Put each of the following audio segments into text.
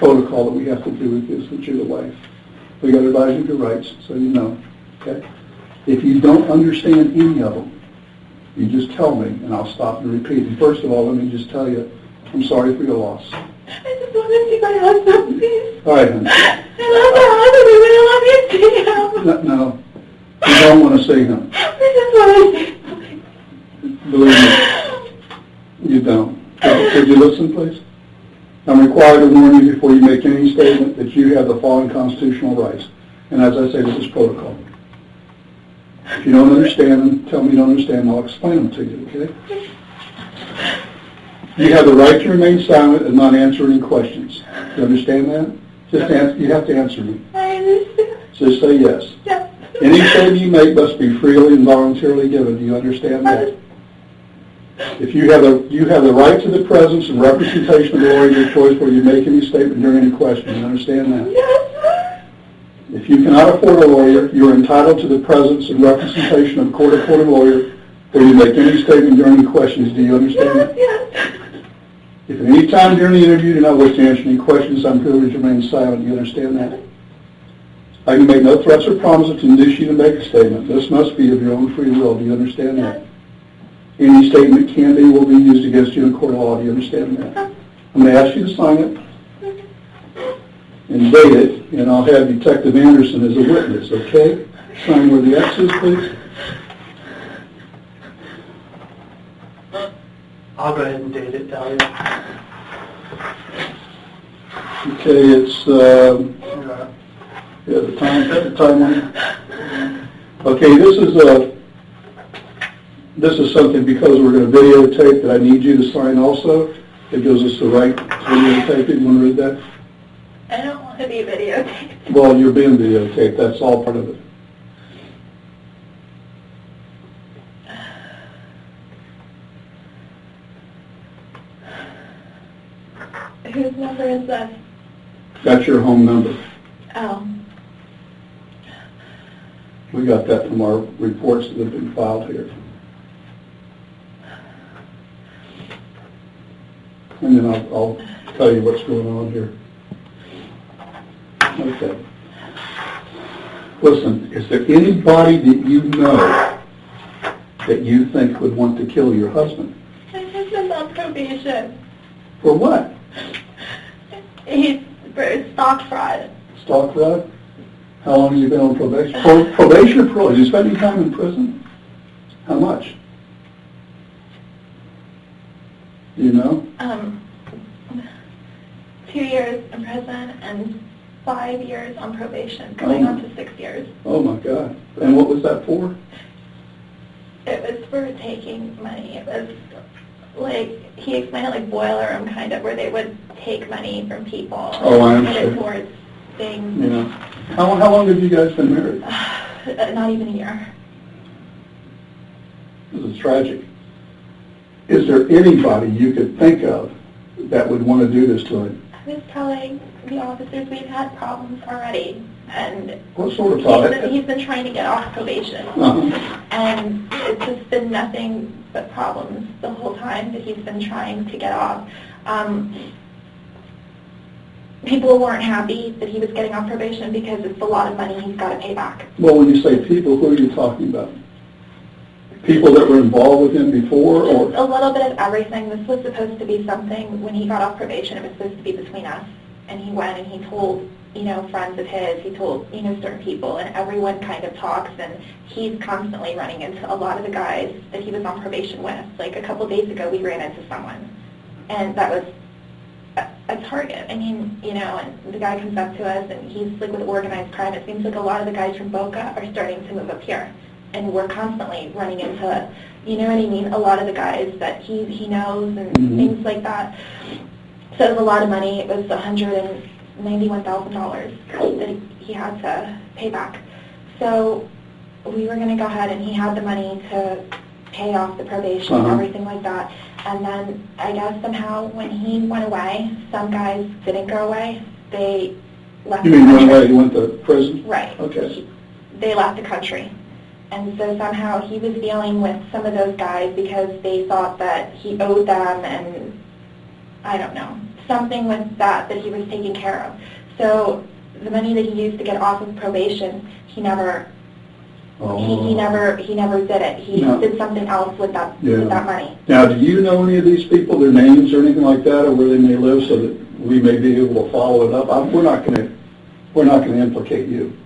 protocol that we have to do with this, since you're the wife. We got to advise you of your rights, so you know. Okay? If you don't understand any of them, you just tell me, and I'll stop and repeat. And first of all, let me just tell you, I'm sorry for your loss. I just want to see my husband, please. All right, honey. I love my husband. We really love you, see him. No, you don't want to see him. I just want to see him. Believe me, you don't. Could you listen, please? I'm required to warn you before you make any statement that you have the following constitutional rights. And as I say, this is protocol. If you don't understand them, tell me you don't understand, and I'll explain them to you, okay? You have the right to remain silent and not answer any questions. You understand that? Just answer, you have to answer me. I understand. Just say yes. Yes. Any statement you make must be freely and voluntarily given. Do you understand that? If you have the right to the presence and representation of the lawyer of your choice where you make any statement during any question. Do you understand that? Yes. If you cannot afford a lawyer, you are entitled to the presence and representation of a court-appointed lawyer where you make any statement during any questions. Do you understand that? Yes. If at any time during the interview you do not wish to answer any questions, I'm privileged to remain silent. Do you understand that? I can make no threats or promises to induce you to make a statement. This must be of your own free will. Do you understand that? Any statement can be, will be used against you in a court of law. Do you understand that? I'm going to ask you to sign it and date it, and I'll have Detective Anderson as a witness, okay? Sign where the X is, please. I'll go ahead and date it, Dalia. Okay, it's, the time on it. Okay, this is something, because we're going to videotape, that I need you to sign also. It gives us the right to videotape it. You want to read that? I don't want to be videotaped. Well, you're being videotaped. That's all part of it. Whose number is this? That's your home number. Oh. We got that from our reports that have been filed here. And then I'll tell you what's going on here. Okay. Listen, is there anybody that you know that you think would want to kill your husband? My husband's on probation. For what? He's for stock fraud. Stock fraud? How long have you been on probation? Probation or parole? Did you spend any time in prison? How much? Do you know? 2 years in prison and 5 years on probation, going on to 6 years. Oh my God. And what was that for? It was for taking money. It was like, he explained it like boiler room kind of, where they would take money from people and put it towards things. Yeah. How long have you guys been married? Not even a year. This is tragic. Is there anybody you could think of that would want to do this to him? I was telling the officers we've had problems already, and what sort of problem? He's been trying to get off probation, and it's just been nothing but problems the whole time that he's been trying to get off. People weren't happy that he was getting off probation because it's a lot of money he's got to pay back. Well, when you say people, who are you talking about? People that were involved with him before, or a little bit of everything. This was supposed to be something, when he got off probation, it was supposed to be between us. And he went and he told, friends of his, he told, certain people, and everyone kind of talks, and he's constantly running into a lot of the guys that he was on probation with. Like a couple days ago, we ran into someone, and that was a target. I mean, and the guy comes up to us, and he's like with organized crime. It seems like a lot of the guys from Boca are starting to move up here. And we're constantly running into, a lot of the guys that he knows and things like that. So it was a lot of money. It was $191,000 that he had to pay back. So we were going to go ahead, and he had the money to pay off the probation and everything like that. And then I guess somehow when he went away, some guys didn't go away. They left the country. You mean went away? He went to prison? Right. Okay. They left the country. And so somehow he was dealing with some of those guys because they thought that he owed them, and I don't know. something with that he was taking care of. So the money that he used to get off of probation, he never did it. He did something else with that money. Now, do you know any of these people, their names or anything like that, or where they may live, so that we may be able to follow it up? We're not going to implicate you.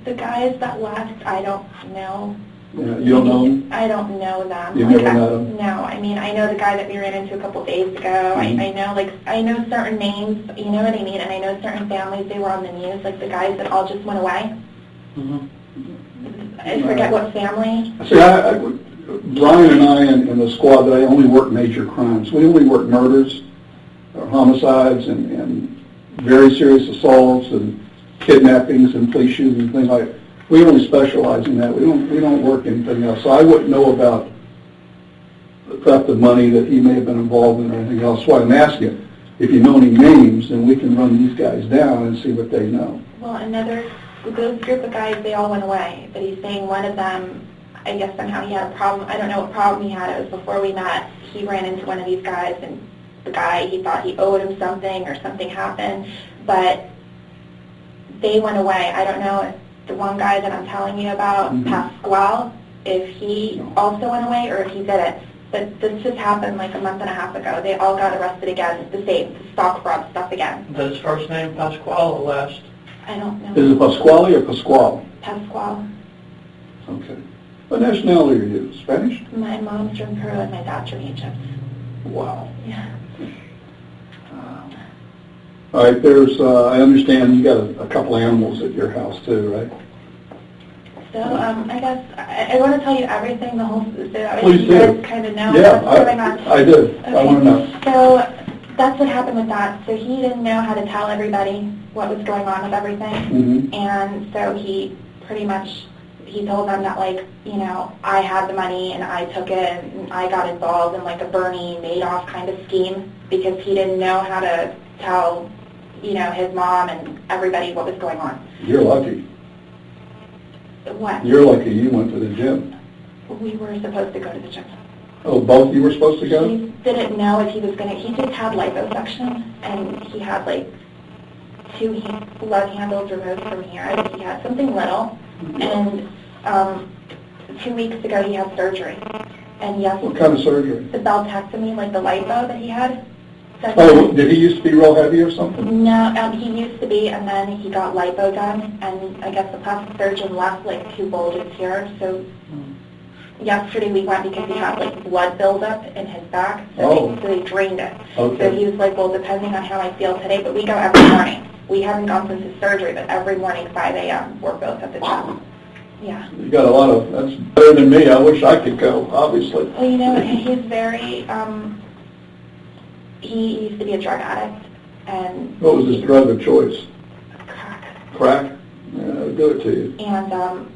The guys that left, I don't know. Yeah, you don't know them? I don't know them. You've never met them? No, I mean, I know the guy that we ran into a couple days ago. Mm-hmm. I know certain names, you know what I mean, and I know certain families, they were on the news, like the guys that all just went away. Mm-hmm. I forget what family. See, Brian and I in the squad, that I only work major crimes. We only work murders, or homicides, and very serious assaults, and kidnappings, and police shootings, and things like that. We only specialize in that. We don't work anything else. So I wouldn't know about the theft of money that he may have been involved in or anything else. So I'm asking, if you know any names, then we can run these guys down and see what they know. Well, those group of guys, they all went away. But he's saying one of them, I guess somehow he had a problem. I don't know what problem he had. It was before we met. He ran into one of these guys, and the guy, he thought he owed him something or something happened. But they went away. I don't know if the one guy that I'm telling you about, mm-hmm. Pasquale, if he also went away or if he didn't. But this just happened like a month and a half ago. They all got arrested again, the stock fraud stuff again. Is that his first name, Pasquale, or last? I don't know. Is it Pasquale or Pasquale? Pasquale. Okay. What nationality are you? Spanish? My mom's from Peru and my dad's from Egypt. Wow. Yeah. All right, I understand you got a couple animals at your house too, right? So I guess I want to tell you everything, the whole, so Please you do. guys kind of know Yeah, what's going on. I do. Okay. I want to know. So that's what happened with that. So he didn't know how to tell everybody what was going on with everything. Mm-hmm. And so he pretty much, he told them that, like, you know, I had the money and I took it and I got involved in like a Bernie Madoff kind of scheme because he didn't know how to tell, you know, his mom and everybody what was going on. You're lucky. What? You're lucky you went to the gym. We were supposed to go to the gym. Oh, both you were supposed to go? He didn't know if he was going to, he just had liposuction, and he had like 2 blood handles removed from here. I think he had something little, and 2 weeks ago he had surgery. And yes, What kind of surgery? the beltectomy, like the lipo that he had. Oh, did he used to be real heavy or something? No, he used to be, and then he got lipo done, and I guess the plastic surgeon left like 2 bulges here, so yesterday we went because he had like blood buildup in his back, so they drained it. Okay. So he was like, well, depending on how I feel today, but we go every morning. We haven't gone since his surgery, but every morning, 5 a.m., we're both at the gym. Yeah. You got a lot of, that's better than me. I wish I could go, obviously. Well, you know, he's very, he used to be a drug addict, and... What was his drug of choice? Crack. Crack? Yeah, I'll do it to you. And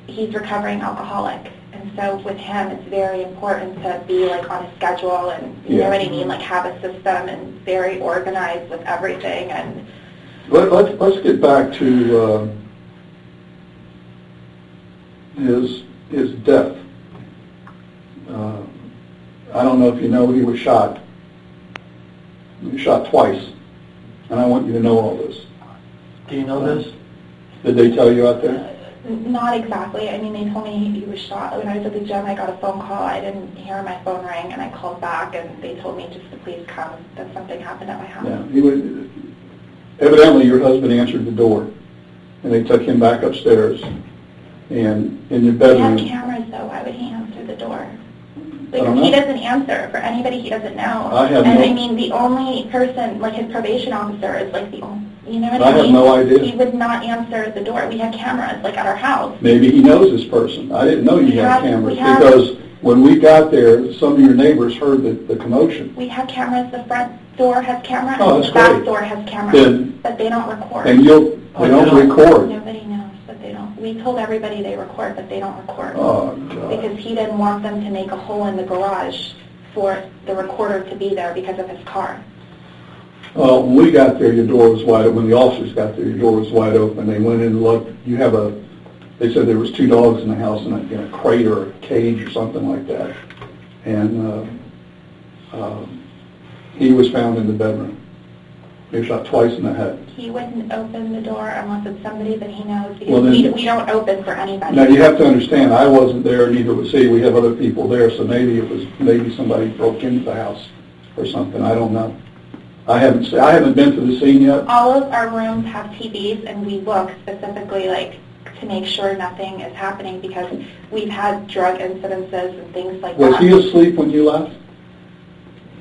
he's recovering alcoholic, and so with him it's very important to be like on a schedule and you know what I mean, like have a system and very organized with everything. And let's get back to his death. I don't know if you know, he was shot. He was shot twice, and I want you to know all this. Do you know this? Did they tell you out there? Not exactly. I mean, they told me he was shot. When I was at the gym, I got a phone call. I didn't hear my phone ring, and I called back, and they told me just to please come, that something happened at my house. Yeah, he would. Evidently, your husband answered the door, and they took him back upstairs. And in your bedroom. He had cameras, though. Why would he answer the door? I don't Like, he know. doesn't answer for anybody he doesn't know. I have and no- I mean, the only person, like his probation officer, is like the only. You know what I I mean? have no idea. He would not answer the door. We had cameras, like at our house. Maybe he knows this person. I didn't know you had cameras we have- because when we got there, some of your neighbors heard the commotion. We have cameras. The front door has camera, Oh, and that's the back great. door has camera. Then- But they don't record. And they don't record. Nobody knows, but they don't. We told everybody they record, but they don't record. Oh, God. Because he didn't want them to make a hole in the garage for the recorder to be there because of his car. Well, when we got there, your door was wide open. When the officers got there, your door was wide open. They went in and looked. They said there was 2 dogs in the house in a crate or a cage or something like that. And He was found in the bedroom. He was shot twice in the head. He wouldn't open the door unless it's somebody that he knows, because Well, then- we don't open for anybody. Now, you have to understand, I wasn't there, neither was he. We have other people there, so maybe maybe somebody broke into the house or something. I don't know. I haven't been to the scene yet. All of our rooms have TVs, and we look specifically, like, to make sure nothing is happening, because we've had drug incidences and things like that. Was he asleep when you left?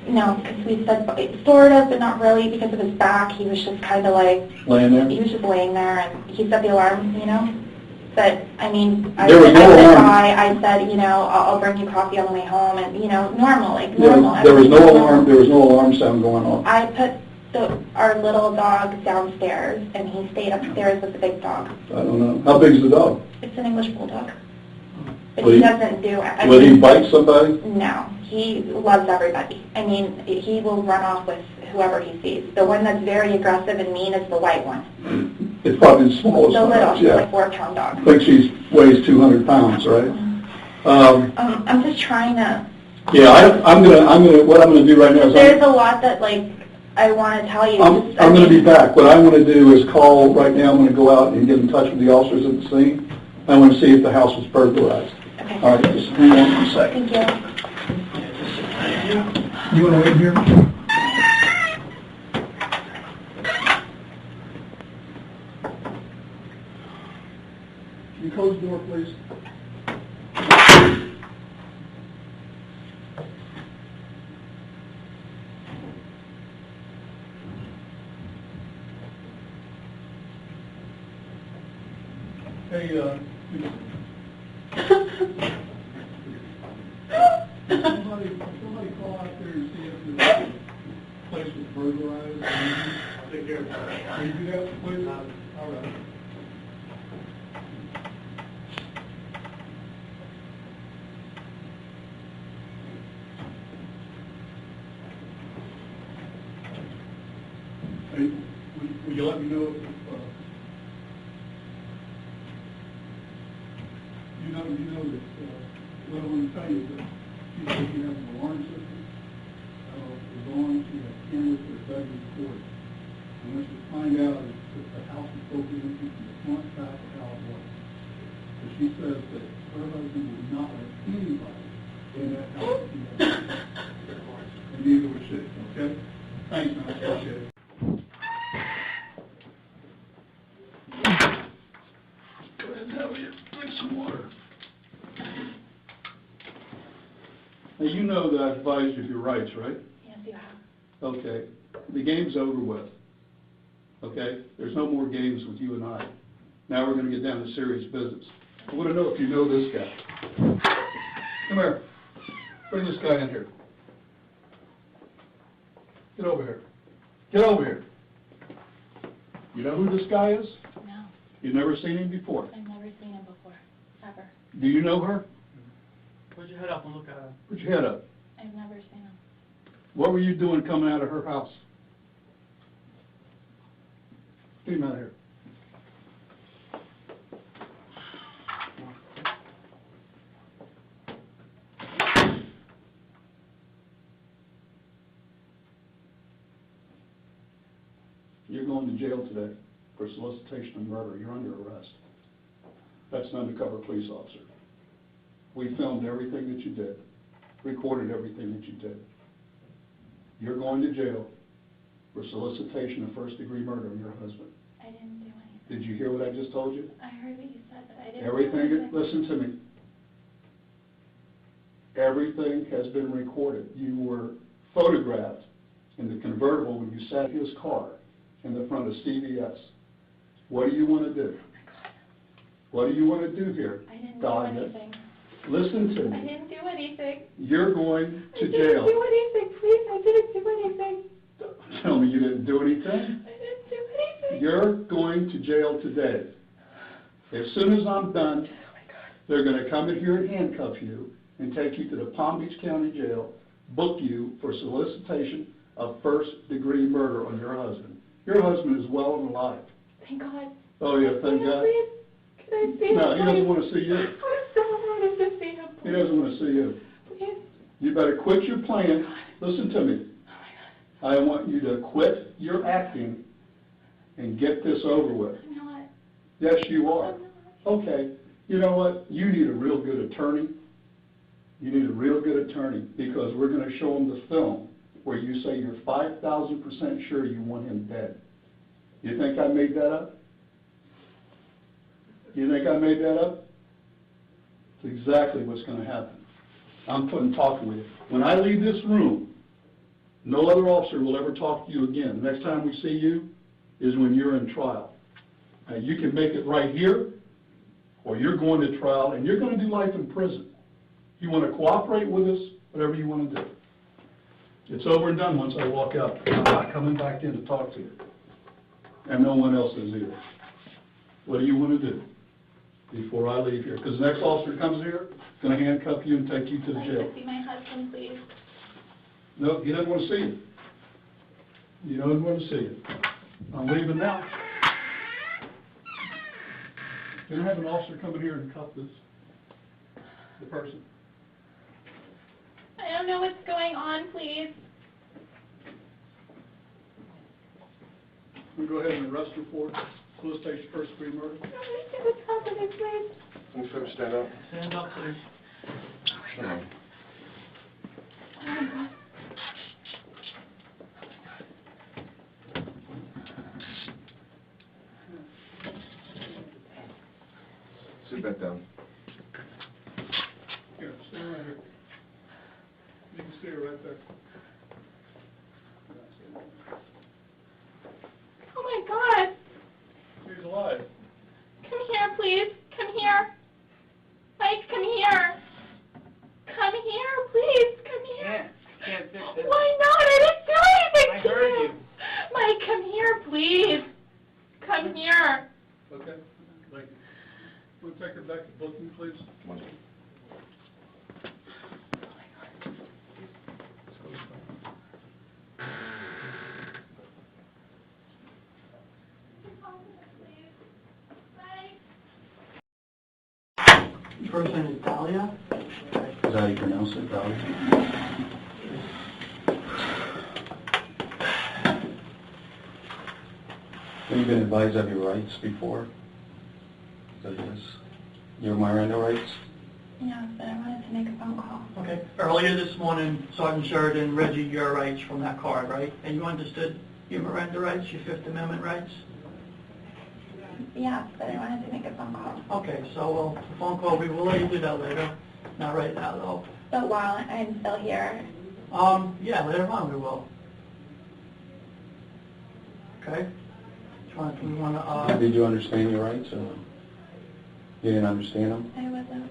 No, because we said sort of, but not really, because of his back. He was just kind of like, Laying there? he was just laying there, and he set the alarm, you know. But, I mean, I There was said no alarm. bye, I said, you know, I'll bring you coffee on the way home, and, you know, normal, like normal. There was no everything alarm. There was no alarm sound going on. I put our little dog downstairs, and he stayed upstairs with the big dog. I don't know. How big is the dog? It's an English bulldog. But Will he he- doesn't do it. Will he bite somebody? No, he loves everybody. I mean, he will run off with whoever he sees. The one that's very aggressive and mean is the white one. It's probably the smallest The one. little, she's Yeah. like 4-pound dog. I think she weighs 200 pounds, right? I'm just trying to. Yeah, what I'm gonna do right now is There's a lot that like I want to tell you. I'm gonna be back. What I want to do is call right now. I'm gonna go out and get in touch with the officers at the scene. I want to see if the house was burglarized. Okay. All right, just hang on one second. Thank you. You want to wait here? Can you close the door, please? Hey, somebody call out there and see if the place was burglarized? I'll take care of that. Can you do that, please? All right. Hey, will you let me know if, you know that, what I want to tell you is that she said you have an alarm system. It's on, she has cameras that are better recorded. And what you find out is that the house is broken into from the front, back, or how it was. So she says that her husband would not let anybody in that house. And neither would she, okay? Thanks, man, I appreciate it. Go ahead and have you drink some water. Now, you know that I advised you of your rights, right? Yes, you have. Okay. The game's over with. Okay? There's no more games with you and I. Now we're going to get down to serious business. I want to know if you know this guy. Come here. Bring this guy in here. Get over here. Get over here. You know who this guy is? No, You've never seen him before. I've never seen him before, ever. Do you know her? Put your head up and look at her. Put your head up. I've never seen him. What were you doing coming out of her house? Get him out of here. You're going to jail today for solicitation of murder. You're under arrest. That's an undercover police officer. We filmed everything that you did, recorded everything that you did. You're going to jail for solicitation of first-degree murder of your husband. I didn't do anything. Did you hear what I just told you? I heard what you said, but I didn't do Everything, anything. listen to me. Everything has been recorded. You were photographed in the convertible when you sat in his car in the front of CVS. What do you want to do? What do you want to do here? I didn't do Dalia? anything. Listen to I me. didn't do anything. You're going I to didn't jail. do anything, please. I didn't do anything. Don't tell me you didn't do anything. I didn't do anything. You're going to jail today. As soon as I'm done, they're going to come in here and handcuff you and take you to the Palm Beach County Jail, book you for solicitation of first-degree murder on your husband. Your husband is well and alive. Thank God. Oh, yeah, thank God. Please? Can I see him? No, he doesn't please? want to see you. I so wanted to see him. He doesn't want to see you. Please. You better quit your plan. Listen to me. I want you to quit your acting and get this over with. I'm not. Yes, you are. I'm not. Okay, you know what? You need a real good attorney. You need a real good attorney because we're going to show them the film where you say you're 5,000% sure you want him dead. You think I made that up? You think I made that up? It's exactly what's going to happen. I'm talking with you. When I leave this room, no other officer will ever talk to you again. The next time we see you is when you're in trial. Now, you can make it right here, or you're going to trial, and you're going to do life in prison. You want to cooperate with us, whatever you want to do. It's over and done once I walk out. I'm not coming back in to talk to you. And no one else is either. What do you want to do before I leave here? Because the next officer comes here, is going to handcuff you and take you to the I'd jail. like to see my husband, please. No, he doesn't want to see you. He doesn't want to see you. I'm leaving now. Can I have an officer come in here and cuff the person? I don't know what's going on, please. We'll go ahead and arrest her for solicitation of first-degree murder. I want to see what's happening, please. Can you stand up? Stand up, please. Come on. Oh my God. Sit back down. Here, stay right here. You can stay right there. Oh my God. He's alive. Come here, please. Come here. Mike, come here. Come here, please. Come here. Can't fix it. Why not? I didn't do anything I to heard you. you. Mike, come here, please. Come here. Okay, thank you. We'll take her back to booking, please. Come on. First name is Dalia. Is that how you pronounce it, Dalia? Have you been advised of your rights before? Is that yes? Your Miranda rights? Yeah, but I wanted to make a phone call. Okay. Earlier this morning, Sergeant Sheridan read you your rights from that card, right? And you understood your Miranda rights, your Fifth Amendment rights? Yeah, but I wanted to make a phone call. Okay, so the phone call, we will let you do that later. Not right now, though. But while I'm still here, Yeah, later on we will. Okay? Do we want to, Did you understand your rights or no? You didn't understand them? I wasn't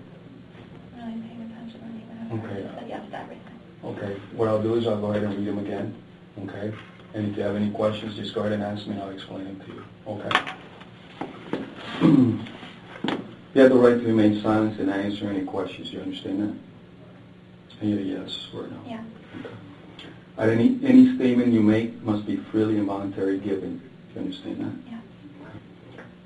really paying attention when you Okay. said yes to everything. Okay. What I'll do is I'll go ahead and read them again. Okay? And if you have any questions, just go ahead and ask me and I'll explain them to you. Okay? You have the right to remain silent and not answer any questions. You understand that? Either yes or no. Yeah. Okay. Any statement you make must be freely and voluntarily given. You understand that? Yeah.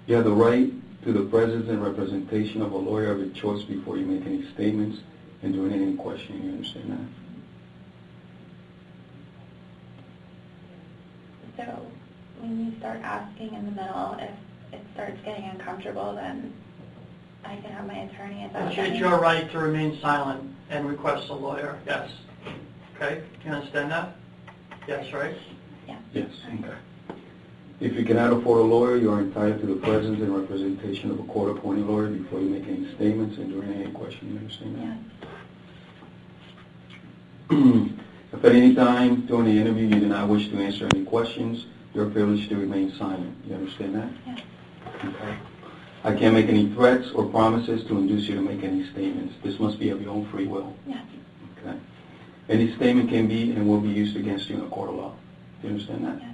You have the right to the presence and representation of a lawyer of your choice before you make any statements and during any questioning. You understand that? So when you start asking in the middle, if it starts getting uncomfortable, then I can have my attorney. Is that it's your right to remain silent and request a lawyer, yes. Okay? You understand that? Yes, right? Yeah. Yes. Okay. If you cannot afford a lawyer, you are entitled to the presence and representation of a court-appointed lawyer before you make any statements and during any question. You understand that? Yeah. If at any time during the interview you do not wish to answer any questions, you're privileged to remain silent. You understand that? Yeah. Okay. I can't make any threats or promises to induce you to make any statements. This must be of your own free will. Yeah. Okay. Any statement can be and will be used against you in a court of law. Do you understand that? Yeah.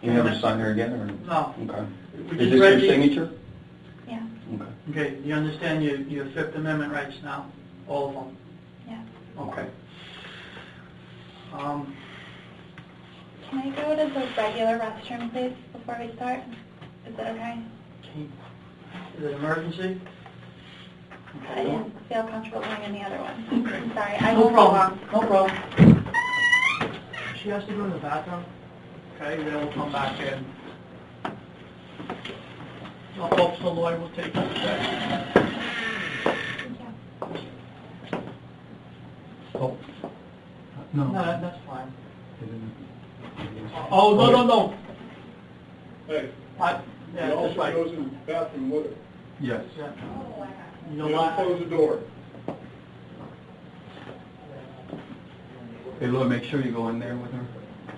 You never sign her again, or? No. Okay. We Is just this read your the- signature? Yeah. Okay. Okay, you understand your Fifth Amendment rights now? All of them? Yeah. Okay. Can I go to the regular restroom, please, before we start? Is that okay? Is it emergency? I didn't feel comfortable going in the other one. I'm sorry. I No won't be problem. long. No problem. she has to go to the bathroom, okay, then we'll come back in. The hopes the lawyer will take you today. Oh, No, that's fine. Oh, no. Hey, Yeah, that's right. in the bathroom with her. yes. Yeah. You know what? the door. Hey, Lloyd, make sure you go in there with her,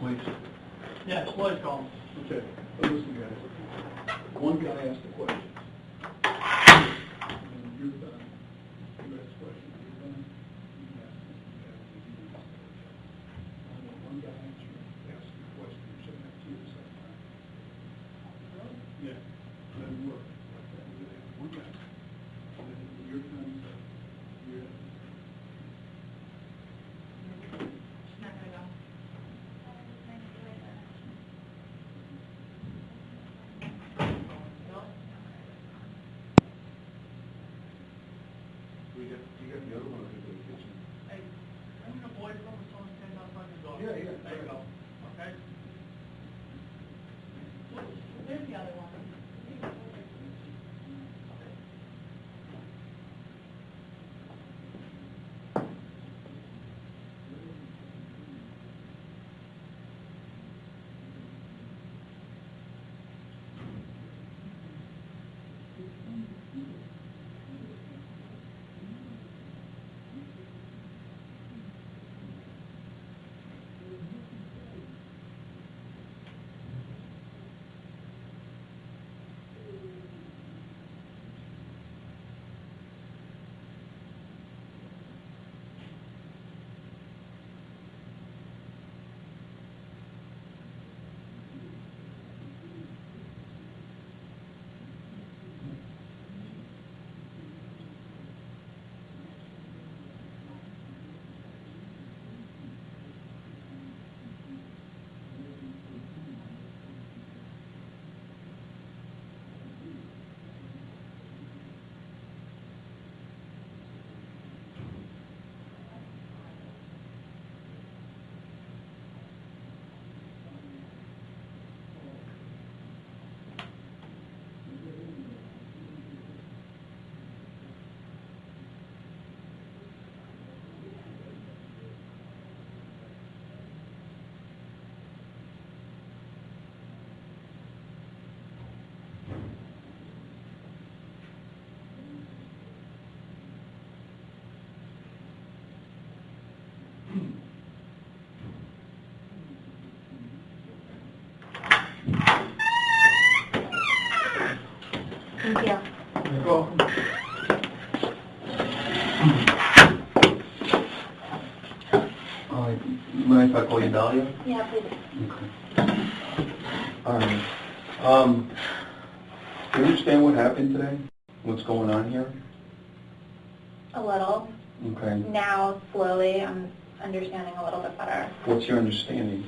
please. Yes, Lloyd's gone. Okay, listen, guys. One guy asked a question. And you're done. You asked a question, you're done. You can ask him. I want one guy ask you a question, you're saying that to you the second time. Yeah, doesn't work like that. You have one guy. And then when you're done, you're done. You got the other one in the kitchen. Hey, bring the boys over so we can knock on the door. Yeah, yeah. There you go, okay? There's the other one. Thank you. You're welcome. You mind if I call you Dalia? Yeah, please. Okay. All right. Do you understand what happened today? What's going on here? A little. Okay. Now, slowly, I'm understanding a little bit better. What's your understanding?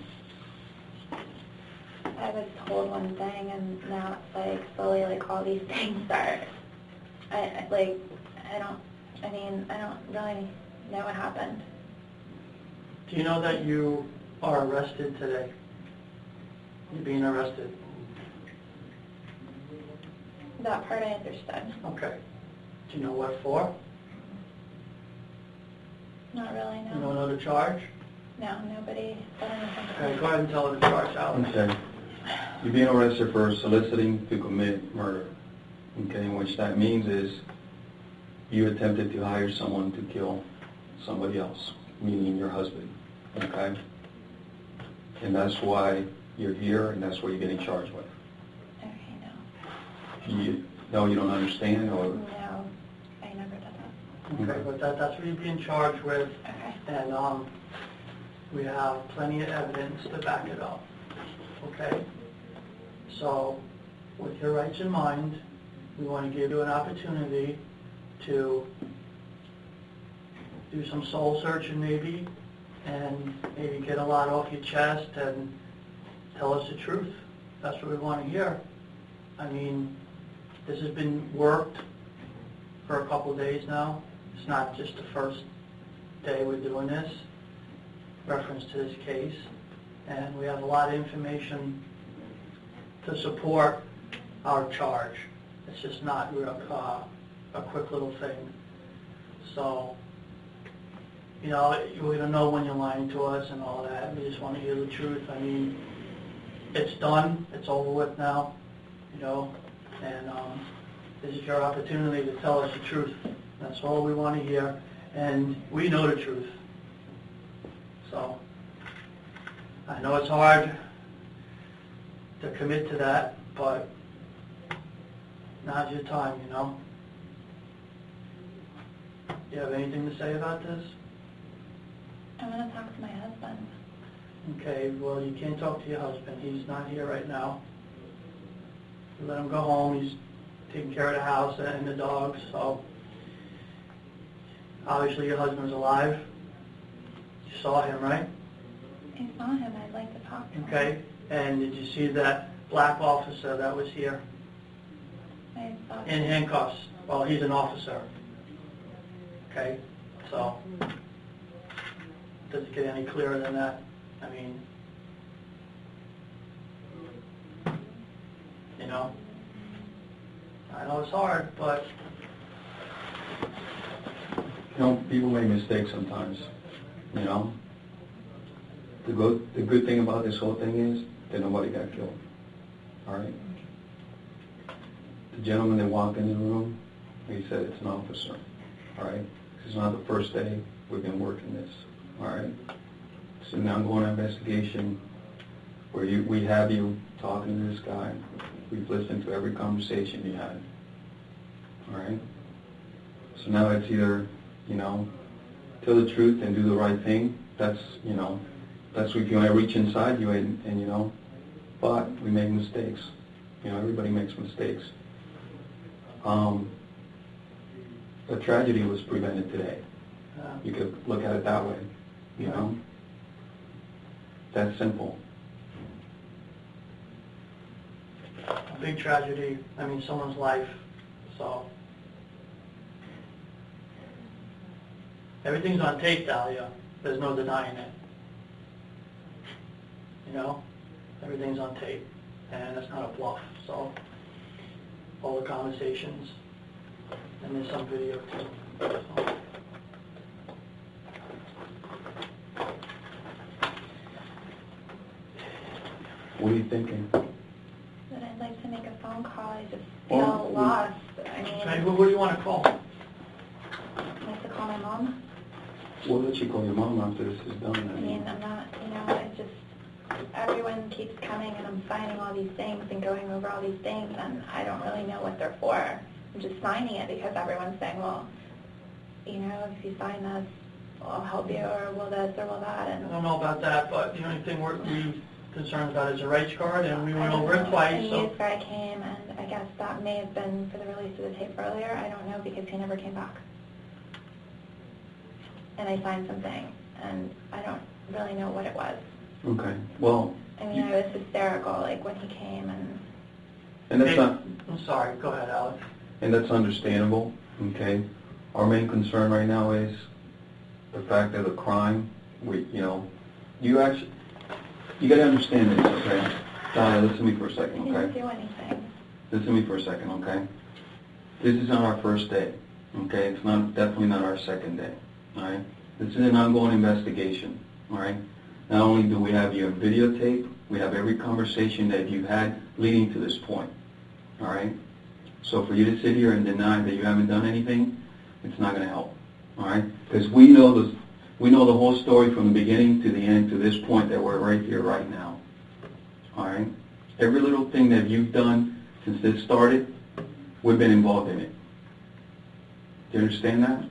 I was told one thing, and now it's like slowly, like all these things are. I don't really know what happened. Do you know that you are arrested today? You're being arrested. That part I understood. Okay. Do you know what for? Not really, You don't no. know the charge? No, nobody said anything. Okay, go ahead and tell her the charge, Alex. Okay. You're being arrested for soliciting to commit murder. Okay, which that means is you attempted to hire someone to kill somebody else, meaning your husband. Okay? And that's why you're here, and that's what you're getting charged with. Okay, no. You don't understand, or No, I never did that. Okay, but that's what you're being charged with, Okay. and we have plenty of evidence to back it up. Okay? So, with your rights in mind, we want to give you an opportunity to do some soul searching maybe, and maybe get a lot off your chest and tell us the truth. That's what we want to hear. I mean, this has been worked for a couple of days now. It's not just the first day we're doing this, reference to this case. and we have a lot of information to support our charge. It's just not a quick little thing. So, you know, we don't know when you're lying to us and all that. We just want to hear the truth. I mean, it's done. It's over with now, you know, and this is your opportunity to tell us the truth. That's all we want to hear, and we know the truth. So, I know it's hard to commit to that, but now's your time, you know. Do you have anything to say about this? I'm going to talk to my husband. Okay, well, you can't talk to your husband. He's not here right now. You let him go home. He's taking care of the house and the dogs, so obviously your husband's alive. You saw him, right? I saw him. I'd like to talk to him. Okay, and did you see that black officer that was here I saw in handcuffs? Well, he's an officer. Okay, so does it get any clearer than that? I mean, you know, I know it's hard, but You know, people make mistakes sometimes, you know. The good thing about this whole thing is that nobody got killed, all right? The gentleman that walked in the room, he said it's an officer, all right? This is not the first day we've been working this, all right? It's an ongoing investigation where we have you talking to this guy. We've listened to every conversation you had, all right? So now it's either, you know, tell the truth and do the right thing. That's, you know, that's what you want to reach inside you and you know, but we make mistakes. You know, everybody makes mistakes. A tragedy was prevented today. You could look at it that way, you know. That's simple. a big tragedy. I mean, someone's life. So everything's on tape, Dalia. There's no denying it. You know, everything's on tape, and it's not a bluff. So all the conversations, and there's some video too. So. What are you thinking? That I'd like to make a phone call. I just feel lost. I mean, Okay, who do you want to call? I'd like to call my mom. We'll let you call your mom after this is done. I mean, I'm not, you know, it just, everyone keeps coming and I'm signing all these things and going over all these things and I don't really know what they're for. I'm just signing it because everyone's saying, well, you know, if you sign this, I'll help you, or will this, or will that, I and don't know about that, but the only thing we're concerned about is a rights card, and we went over it twice. And the So news guy came, and I guess that may have been for the release of the tape earlier. I don't know because he never came back. And I signed something, and I don't really know what it was. Okay. Well. I mean, I was hysterical, like when he came, And that's not. I'm sorry. Go ahead, Alex. And that's understandable. Okay. Our main concern right now is the fact that the crime. You got to understand this, okay? Donna, listen to me for a second, he okay? didn't do anything. Listen to me for a second, okay? This is not our first day, okay? It's definitely not our second day, all right? This is an ongoing investigation, all right? Not only do we have your videotape, we have every conversation that you had leading to this point, all right? So for you to sit here and deny that you haven't done anything, it's not going to help, all right? Because we know the whole story from the beginning to the end to this point that we're right here right now, all right? Every little thing that you've done since this started, we've been involved in it. Do you understand that?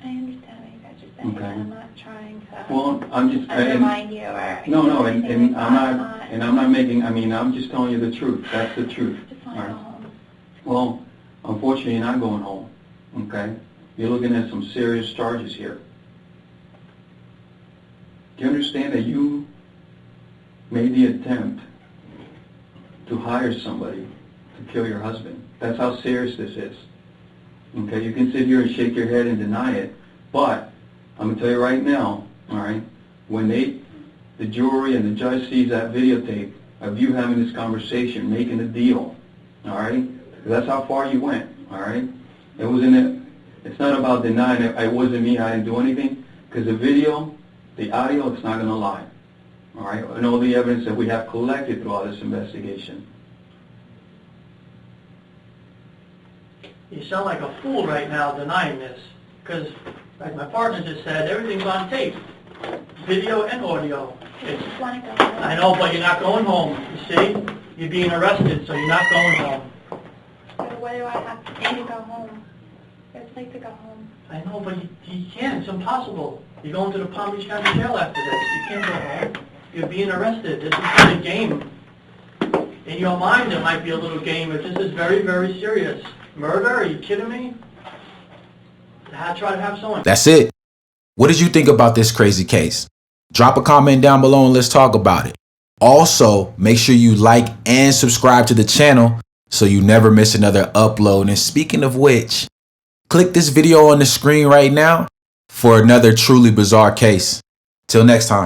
I understand what you guys are saying. Okay. I'm not trying to Well, I'm just undermine you or No, anything and like I'm that. not making. I mean, I'm just telling you the truth. That's the truth. I just want all to go right? home. Well, unfortunately, you're not going home. Okay, you're looking at some serious charges here. Do you understand that you made the attempt to hire somebody to kill your husband? That's how serious this is. Okay, you can sit here and shake your head and deny it, but I'm going to tell you right now, all right, when they the jury and the judge sees that videotape of you having this conversation, making a deal, all right? That's how far you went, all right? It was in it. It's not about denying it wasn't me, I didn't do anything, because the video, the audio, it's not going to lie, all right? And all the evidence that we have collected throughout this investigation. You sound like a fool right now denying this, because like my partner just said, everything's on tape, video and audio. I just want to go home. I know, but you're not going home, you see? You're being arrested, so you're not going home. But what do I have to do to go home? I'd like to go home. I know, but you can't. It's impossible. You're going to the Palm Beach County Jail after this. You can't go home. You're being arrested. This is not a game. In your mind, it might be a little game, but this is very, very serious. Murder? Are you kidding me? Try to have someone. That's it. What did you think about this crazy case? Drop a comment down below and let's talk about it. Also, make sure you like and subscribe to the channel so you never miss another upload. And speaking of which, click this video on the screen right now for another truly bizarre case. Till next time.